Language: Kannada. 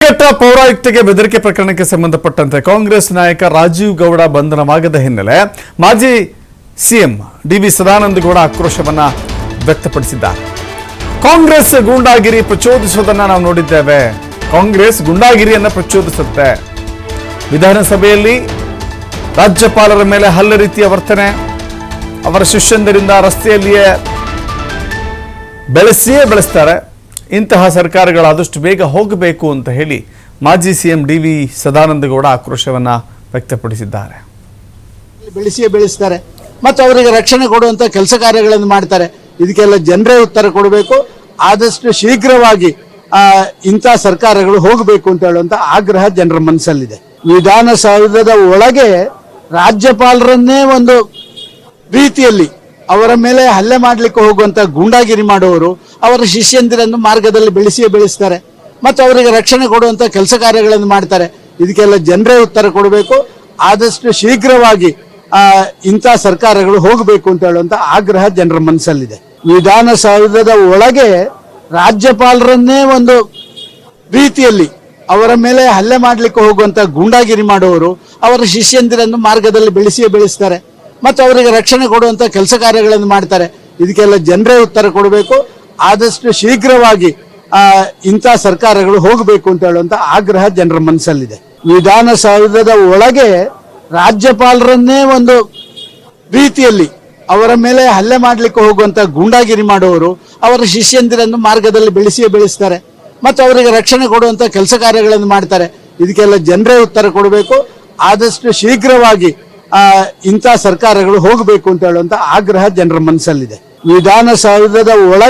ಶಿಡ್ಲಘಟ್ಟ ಪೌರಾಯುಕ್ತಗೆ ಬೆದರಿಕೆ ಪ್ರಕರಣಕ್ಕೆ ಸಂಬಂಧಪಟ್ಟಂತೆ ಕಾಂಗ್ರೆಸ್ ನಾಯಕ ರಾಜೀವ್ ಗೌಡ ಬಂಧನವಾಗದ ಹಿನ್ನೆಲೆ ಮಾಜಿ ಸಿಎಂ ಡಿ.ವಿ. ಸದಾನಂದ ಗೌಡ ಆಕ್ರೋಶವನ್ನ ವ್ಯಕ್ತಪಡಿಸಿದ್ದಾರೆ. ಕಾಂಗ್ರೆಸ್ ಗೂಂಡಾಗಿರಿ ಪ್ರಚೋದಿಸುವುದನ್ನು ನಾವು ನೋಡಿದ್ದೇವೆ. ಕಾಂಗ್ರೆಸ್ ಗೂಂಡಾಗಿರಿಯನ್ನು ಪ್ರಚೋದಿಸುತ್ತೆ. ವಿಧಾನಸಭೆಯಲ್ಲಿ ರಾಜ್ಯಪಾಲರ ಮೇಲೆ ಹಲ್ಲೆ ರೀತಿಯ ವರ್ತನೆ, ಅವರ ಶಿಷ್ಯಂದರಿಂದ ರಸ್ತೆಯಲ್ಲಿಯೇ ಬೆಳೆಸ್ತಾರೆ. ಇಂತಹ ಸರ್ಕಾರಗಳು ಆದಷ್ಟು ಬೇಗ ಹೋಗಬೇಕು ಅಂತ ಹೇಳಿ ಮಾಜಿ ಸಿಎಂ ಡಿ.ವಿ. ಸದಾನಂದ ಗೌಡ ಆಕ್ರೋಶವನ್ನ ವ್ಯಕ್ತಪಡಿಸಿದ್ದಾರೆ. ಬೆಳೆಸ್ತಾರೆ ಮತ್ತು ಅವರಿಗೆ ರಕ್ಷಣೆ ಕೊಡುವಂತ ಕೆಲಸ ಕಾರ್ಯಗಳನ್ನು ಮಾಡ್ತಾರೆ. ಇದಕ್ಕೆಲ್ಲ ಜನರೇ ಉತ್ತರ ಕೊಡಬೇಕು. ಆದಷ್ಟು ಶೀಘ್ರವಾಗಿ ಇಂಥ ಸರ್ಕಾರಗಳು ಹೋಗಬೇಕು ಅಂತ ಹೇಳುವಂತ ಆಗ್ರಹ ಜನರ ಮನಸ್ಸಲ್ಲಿದೆ. ವಿಧಾನಸೌಧದ ಒಳಗೆ ರಾಜ್ಯಪಾಲರನ್ನೇ ಒಂದು ರೀತಿಯಲ್ಲಿ ಅವರ ಮೇಲೆ ಹಲ್ಲೆ ಮಾಡಲಿಕ್ಕೆ ಹೋಗುವಂತ ಗೂಂಡಾಗಿರಿ ಮಾಡುವವರು ಅವರ ಶಿಷ್ಯಂದಿರನ್ನು ಮಾರ್ಗದಲ್ಲಿ ಬೆಳೆಸ್ತಾರೆ ಮತ್ತು ಅವರಿಗೆ ರಕ್ಷಣೆ ಕೊಡುವಂತ ಕೆಲಸ ಕಾರ್ಯಗಳನ್ನು ಮಾಡ್ತಾರೆ. ಇದಕ್ಕೆಲ್ಲ ಜನರೇ ಉತ್ತರ ಕೊಡಬೇಕು. ಆದಷ್ಟು ಶೀಘ್ರವಾಗಿ ಇಂಥ ಸರ್ಕಾರಗಳು ಹೋಗಬೇಕು ಅಂತ ಹೇಳುವಂತ ಆಗ್ರಹ ಜನರ ಮನಸ್ಸಲ್ಲಿದೆ. ವಿಧಾನಸೌಧದ ಒಳಗೆ ರಾಜ್ಯಪಾಲರನ್ನೇ ಒಂದು ರೀತಿಯಲ್ಲಿ ಅವರ ಮೇಲೆ ಹಲ್ಲೆ ಮಾಡಲಿಕ್ಕೆ ಹೋಗುವಂತ ಗೂಂಡಾಗಿರಿ ಮಾಡುವವರು ಅವರ ಶಿಷ್ಯಂದಿರನ್ನು ಮಾರ್ಗದಲ್ಲಿ ಬೆಳೆಸ್ತಾರೆ ಮತ್ತು ಅವರಿಗೆ ರಕ್ಷಣೆ ಕೊಡುವಂತ ಕೆಲಸ ಕಾರ್ಯಗಳನ್ನು ಮಾಡ್ತಾರೆ. ಇದಕ್ಕೆಲ್ಲ ಜನರೇ ಉತ್ತರ ಕೊಡಬೇಕು. ಆದಷ್ಟು ಶೀಘ್ರವಾಗಿ ಇಂಥ ಸರ್ಕಾರಗಳು ಹೋಗಬೇಕು ಅಂತ ಹೇಳುವಂತ ಆಗ್ರಹ ಜನರ ಮನಸ್ಸಲ್ಲಿದೆ. ವಿಧಾನಸೌಧದ ಒಳಗೆ ರಾಜ್ಯಪಾಲರನ್ನೇ ಒಂದು ರೀತಿಯಲ್ಲಿ ಅವರ ಮೇಲೆ ಹಲ್ಲೆ ಮಾಡಲಿಕ್ಕೆ ಹೋಗುವಂತ ಗೂಂಡಾಗಿರಿ ಮಾಡುವವರು ಅವರ ಶಿಷ್ಯಂದಿರನ್ನು ಮಾರ್ಗದಲ್ಲಿ ಬೆಳೆಸ್ತಾರೆ ಮತ್ತು ಅವರಿಗೆ ರಕ್ಷಣೆ ಕೊಡುವಂತ ಕೆಲಸ ಕಾರ್ಯಗಳನ್ನು ಮಾಡ್ತಾರೆ. ಇದಕ್ಕೆಲ್ಲ ಜನರೇ ಉತ್ತರ ಕೊಡಬೇಕು. ಆದಷ್ಟು ಶೀಘ್ರವಾಗಿ ಇಂಥ ಸರ್ಕಾರಗಳು ಹೋಗಬೇಕು ಅಂತ ಹೇಳುವಂತ ಆಗ್ರಹ ಜನರ ಮನಸ್ಸಲ್ಲಿದೆ. ವಿಧಾನಸೌಧದ ಒಳಗೆ